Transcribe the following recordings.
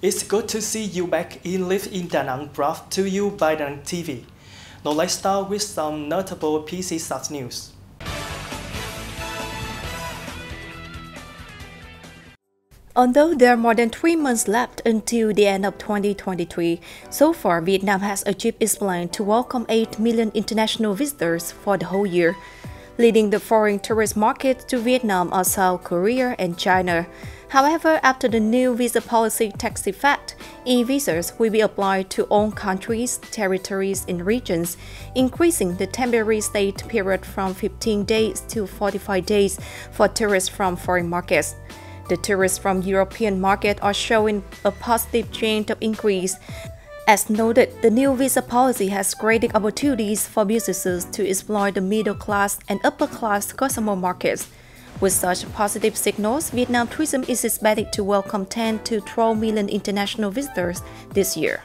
It's good to see you back in Live in Da Nang, brought to you by DaNangTV. Now let's start with some notable pieces of news. Although there are more than 3 months left until the end of 2023, so far Vietnam has achieved its plan to welcome 8 million international visitors for the whole year, leading the foreign tourist market to Vietnam are South Korea and China. However, after the new visa policy takes effect, e-visas will be applied to all countries, territories, and regions, increasing the temporary stay period from 15 days to 45 days for tourists from foreign markets. The tourists from European market are showing a positive trend of increase. As noted, the new visa policy has created opportunities for businesses to exploit the middle class and upper class customer markets. With such positive signals, Vietnam tourism is expected to welcome 10 to 12 million international visitors this year.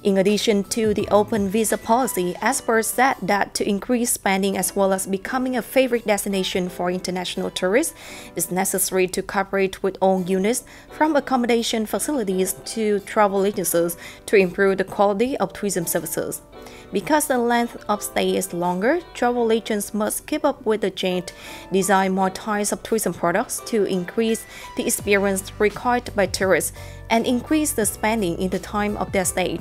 In addition to the open visa policy, experts said that to increase spending as well as becoming a favorite destination for international tourists, it's necessary to cooperate with all units, from accommodation facilities to travel agencies, to improve the quality of tourism services. Because the length of stay is longer, travel agents must keep up with the change, design more types of tourism products to increase the experience required by tourists, and increase the spending in the time of their stay.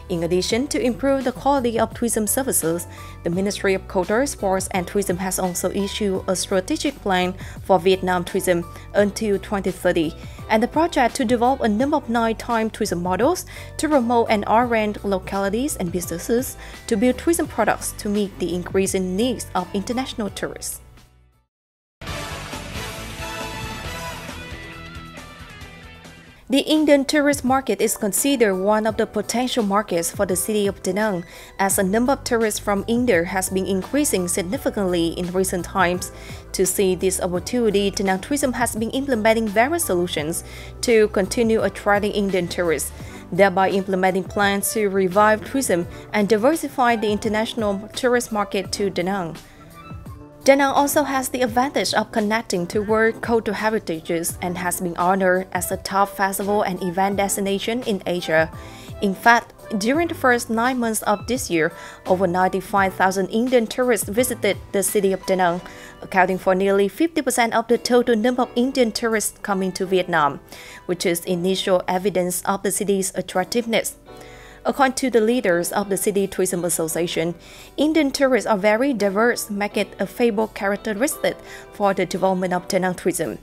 In addition, to improve the quality of tourism services, the Ministry of Culture, Sports and Tourism has also issued a strategic plan for Vietnam tourism until 2030, and the project to develop a number of nighttime tourism models to promote and orient localities and businesses to build tourism products to meet the increasing needs of international tourists. The Indian tourist market is considered one of the potential markets for the city of Da Nang, as the number of tourists from India has been increasing significantly in recent times. To seize this opportunity, Da Nang Tourism has been implementing various solutions to continue attracting Indian tourists, thereby implementing plans to revive tourism and diversify the international tourist market to Da Nang. Da Nang also has the advantage of connecting to world cultural heritages and has been honored as a top festival and event destination in Asia. In fact, during the first 9 months of this year, over 95,000 Indian tourists visited the city of Da Nang, accounting for nearly 50% of the total number of Indian tourists coming to Vietnam, which is initial evidence of the city's attractiveness. According to the leaders of the City Tourism Association, Indian tourists are very diverse, making it a favorable characteristic for the development of Da Nang tourism.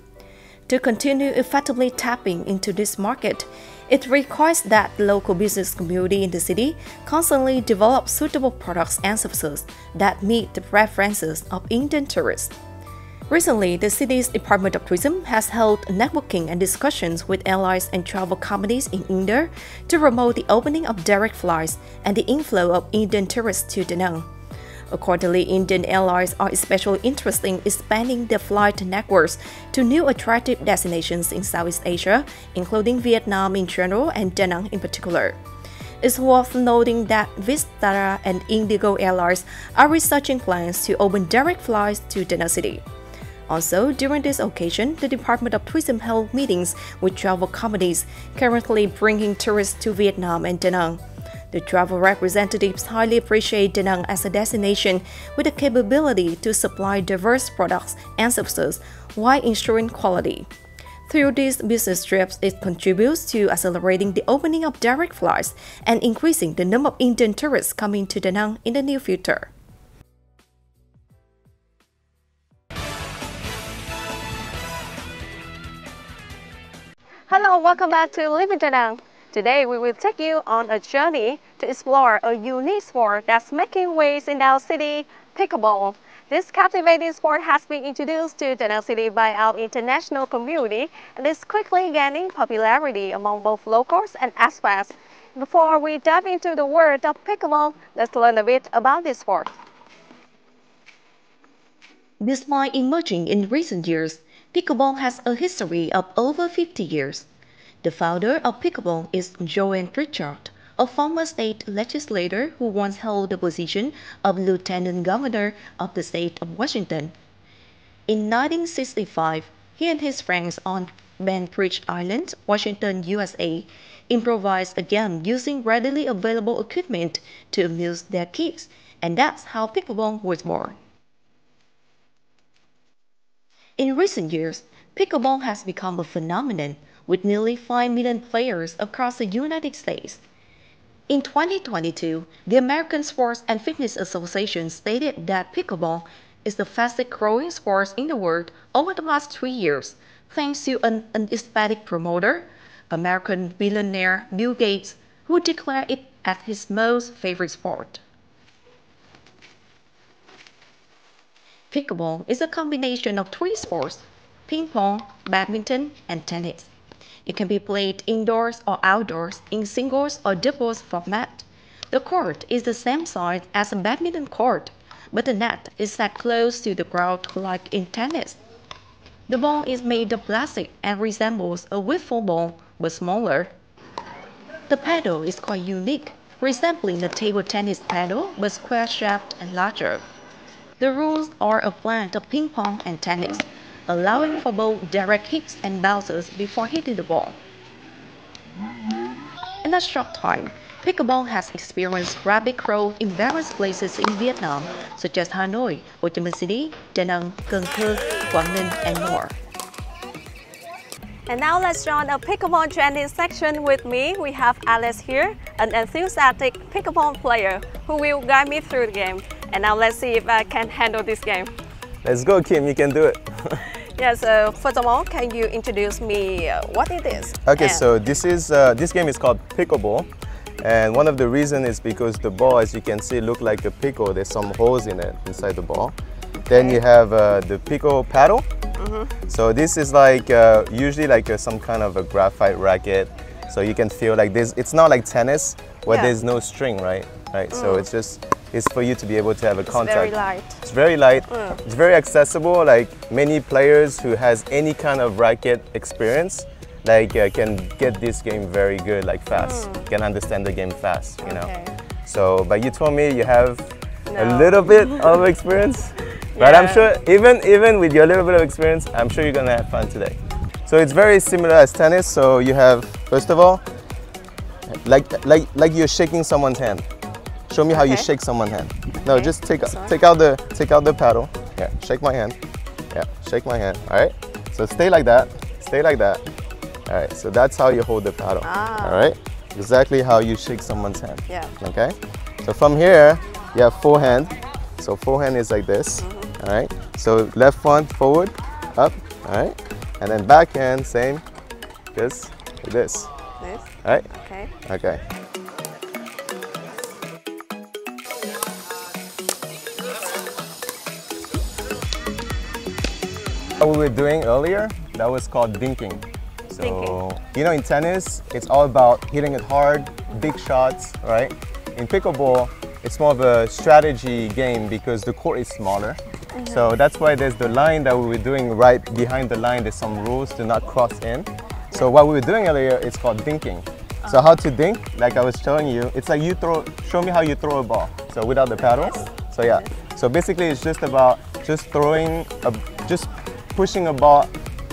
To continue effectively tapping into this market, it requires that the local business community in the city constantly develop suitable products and services that meet the preferences of Indian tourists. Recently, the city's Department of Tourism has held networking and discussions with airlines and travel companies in India to promote the opening of direct flights and the inflow of Indian tourists to Da Nang. Accordingly, Indian airlines are especially interested in expanding their flight networks to new attractive destinations in Southeast Asia, including Vietnam in general and Da Nang in particular. It's worth noting that Vistara and Indigo Airlines are researching plans to open direct flights to Da Nang City. Also, during this occasion, the Department of Tourism held meetings with travel companies currently bringing tourists to Vietnam and Da Nang. The travel representatives highly appreciate Da Nang as a destination with the capability to supply diverse products and services while ensuring quality. Through these business trips, it contributes to accelerating the opening of direct flights and increasing the number of Indian tourists coming to Da Nang in the near future. Hello, welcome back to Live in Da Nang. Today we will take you on a journey to explore a unique sport that's making waves in our city, Pickleball. This captivating sport has been introduced to Da Nang City by our international community and is quickly gaining popularity among both locals and expats. Before we dive into the world of Pickleball, let's learn a bit about this sport. Despite emerging in recent years, Pickleball has a history of over 50 years. The founder of Pickleball is Joanne Pritchard, a former state legislator who once held the position of lieutenant governor of the state of Washington. In 1965, he and his friends on Bainbridge Island, Washington, USA, improvised a game using readily available equipment to amuse their kids, and that's how pickleball was born. In recent years, pickleball has become a phenomenon with nearly 5 million players across the United States. In 2022, the American Sports and Fitness Association stated that pickleball is the fastest growing sport in the world over the last 3 years, thanks to an unexpected promoter, American billionaire Bill Gates, who declared it as his most favorite sport. Pickleball is a combination of 3 sports: ping pong, badminton, and tennis. It can be played indoors or outdoors in singles or doubles format. The court is the same size as a badminton court, but the net is set close to the ground like in tennis. The ball is made of plastic and resembles a wiffle ball, but smaller. The paddle is quite unique, resembling the table tennis paddle, but square-shaped and larger. The rules are a blend of ping pong and tennis, allowing for both direct hits and bounces before hitting the ball. In a short time, pickleball has experienced rapid growth in various places in Vietnam, such as Hanoi, Ho Chi Minh City, Đà Nẵng, Cần Thơ, Quảng Ninh, and more. And now let's join a pickleball training section with me. We have Alex here, an enthusiastic pickleball player who will guide me through the game. And now let's see if I can handle this game. Let's go, Kim, you can do it. Yeah, so first of all, can you introduce me what it is? Okay, so this game is called Pickleball. And one of the reasons is because the ball, as you can see, look like a pickle. There's some holes in it, inside the ball. Then you have the pickle paddle. So this is like usually like some kind of a graphite racket. So you can feel like this. It's not like tennis where there's no string, right? So it's for you to be able to have a contact. It's very light. It's very light. It's very accessible. Like many players who has any kind of racket experience, like can get this game very good, like fast. Can understand the game fast, you know. So, but you told me you have a little bit of experience. But I'm sure even with your little bit of experience, I'm sure you're gonna have fun today. So it's very similar as tennis. So you have, first of all, like you're shaking someone's hand. Show me how you shake someone's hand. No, just take out the paddle. Yeah, shake my hand. Yeah, shake my hand. All right. So stay like that. Stay like that. All right. So that's how you hold the paddle. All right. Exactly how you shake someone's hand. Yeah. Okay. So from here, you have forehand. So forehand is like this. All right. So left one forward, up. All right. And then backhand, same. Just like this. This. All right. Okay. Okay. What we were doing earlier, that was called dinking. So, you know, in tennis, it's all about hitting it hard, big shots, right? In pickleball, it's more of a strategy game because the court is smaller. So that's why there's the line that we were doing right behind the line. There's some rules to not cross in. So what we were doing earlier, it's called dinking. So how to dink, like I was telling you, it's like you throw, show me how you throw a ball. So without the paddle. So yeah, so basically it's just about just throwing, just pushing a ball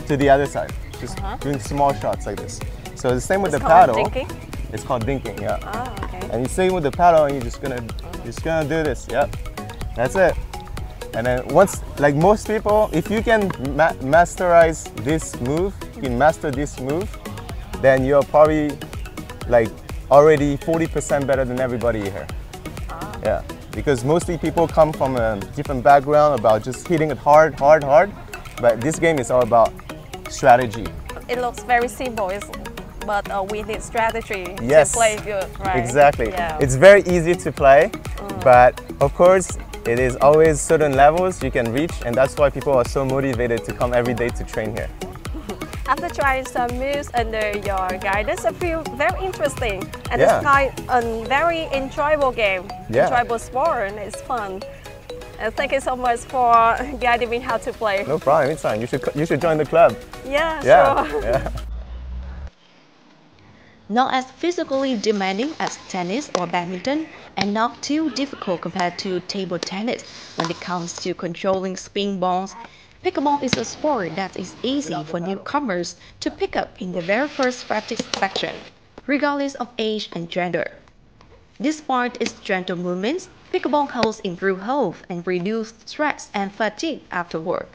to the other side. Just doing small shots like this. So the same with the paddle. Dinking? It's called dinking, yeah. Oh, okay. And you same with the paddle, and you're just gonna do this. Yep, that's it. And then once, like most people, if you can masterize this move, you can master this move, then you're probably like already 40% better than everybody here. Yeah, because mostly people come from a different background about just hitting it hard. But this game is all about strategy. It looks very simple, but we need strategy to play good, right? Exactly. Yeah. It's very easy to play, but of course, it is always certain levels you can reach, and that's why people are so motivated to come every day to train here. After trying some moves under your guidance, I feel very interesting, and it's quite a very enjoyable game, enjoyable sport, and it's fun. And thank you so much for guiding me how to play. No problem, it's fine. You should join the club. Yeah, sure. Yeah. Not as physically demanding as tennis or badminton, and not too difficult compared to table tennis when it comes to controlling spin balls. Pickleball is a sport that is easy for newcomers to pick up in the very first practice section, regardless of age and gender. Despite its gentle movements, pickleball helps improve health and reduce stress and fatigue after work.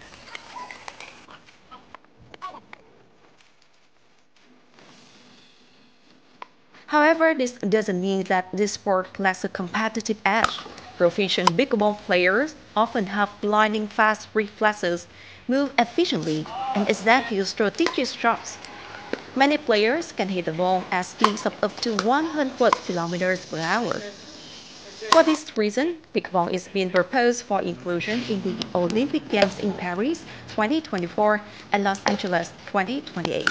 However, this doesn't mean that this sport lacks a competitive edge. Proficient pickleball players often have blinding fast reflexes, move efficiently, and execute strategic shots. Many players can hit the ball at speeds of up to 100 kilometers per hour. For this reason, pickleball is being proposed for inclusion in the Olympic Games in Paris 2024 and Los Angeles 2028.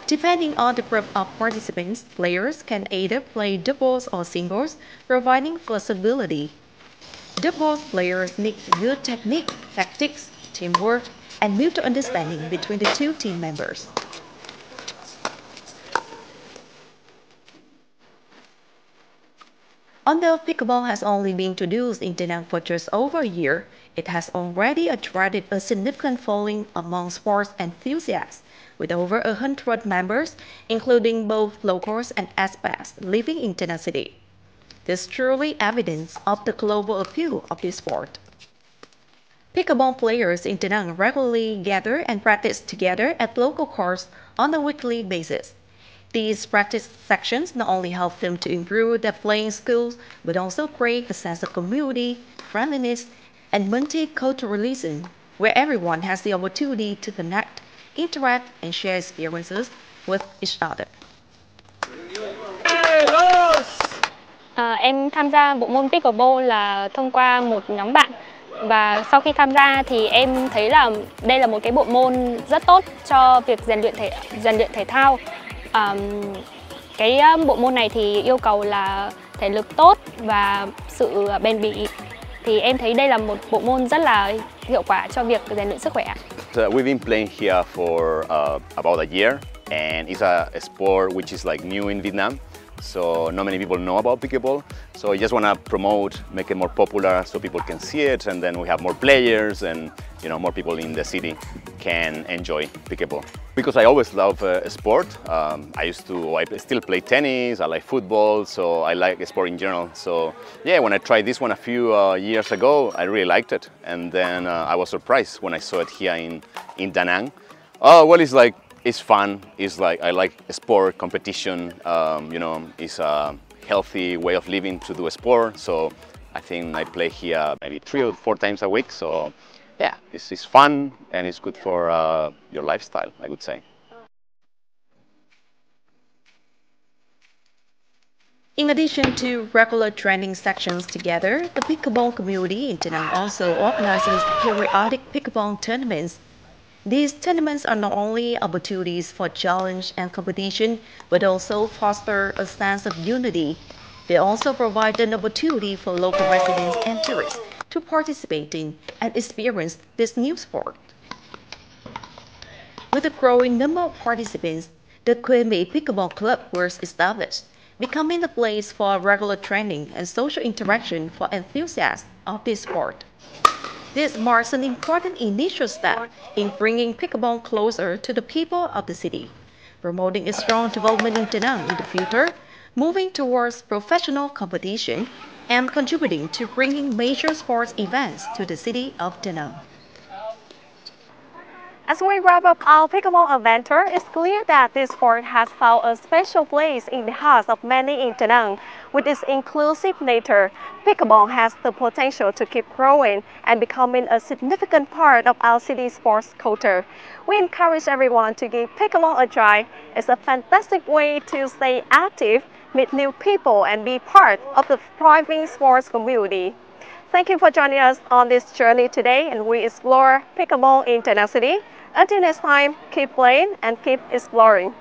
Depending on the group of participants, players can either play doubles or singles, providing flexibility. Doubles players need good technique, tactics, teamwork, and mutual understanding between the two team members. Although pickleball has only been introduced in Da Nang for just over a year, it has already attracted a significant following among sports enthusiasts, with over 100 members, including both locals and expats living in Da Nang City. This is truly evidence of the global appeal of this sport. Pickleball players in Da Nang regularly gather and practice together at local courts on a weekly basis. These practice sections not only help them to improve their playing skills, but also create a sense of community, friendliness, and multiculturalism, where everyone has the opportunity to connect, interact, and share experiences with each other. Em tham gia bộ môn Pickleball là thông qua một nhóm bạn. Và sau khi tham gia thì em thấy là đây là một cái bộ môn rất tốt cho việc rèn luyện thể thao. Cái bộ môn này thì yêu cầu là thể lực tốt và sự bền bỉ. Thì em thấy đây là một bộ môn rất là hiệu quả cho việc rèn luyện sức khỏe. We've been playing here for about a year, and it's a sport which is like new in Vietnam. So not many people know about pickleball. So I just want to promote, make it more popular so people can see it, and then we have more players and more people in the city can enjoy pickleball. Because I always love sport. I still play tennis, I like football, so I like sport in general. So yeah, when I tried this one a few years ago, I really liked it. And then I was surprised when I saw it here in Da Nang. Oh, well, it's fun. It's like I like sport competition. It's a healthy way of living to do a sport. So I think I play here maybe 3 or 4 times a week. So yeah, it's fun and it's good for your lifestyle, I would say. In addition to regular training sections together, the pickleball community in Da Nang also organizes periodic pickleball tournaments. These tournaments are not only opportunities for challenge and competition, but also foster a sense of unity. They also provide an opportunity for local residents and tourists to participate in and experience this new sport. With a growing number of participants, the Queen Bee Pickleball Club was established, becoming a place for regular training and social interaction for enthusiasts of this sport. This marks an important initial step in bringing pickleball closer to the people of the city, promoting its strong development in Da Nang in the future, moving towards professional competition, and contributing to bringing major sports events to the city of Da Nang. As we wrap up our pickleball adventure, it's clear that this sport has found a special place in the hearts of many in Da Nang. With its inclusive nature, pickleball has the potential to keep growing and becoming a significant part of our city's sports culture. We encourage everyone to give pickleball a try. It's a fantastic way to stay active, meet new people, and be part of the thriving sports community. Thank you for joining us on this journey today, and we explore pickleball in Da Nang City. Until next time, keep playing and keep exploring.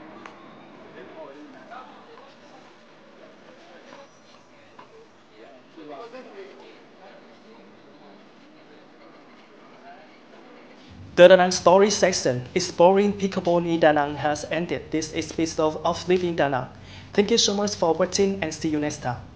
The Da Nang story section exploring pickleball in Da Nang has ended this episode of Live in Da Nang. Thank you so much for watching and see you next time.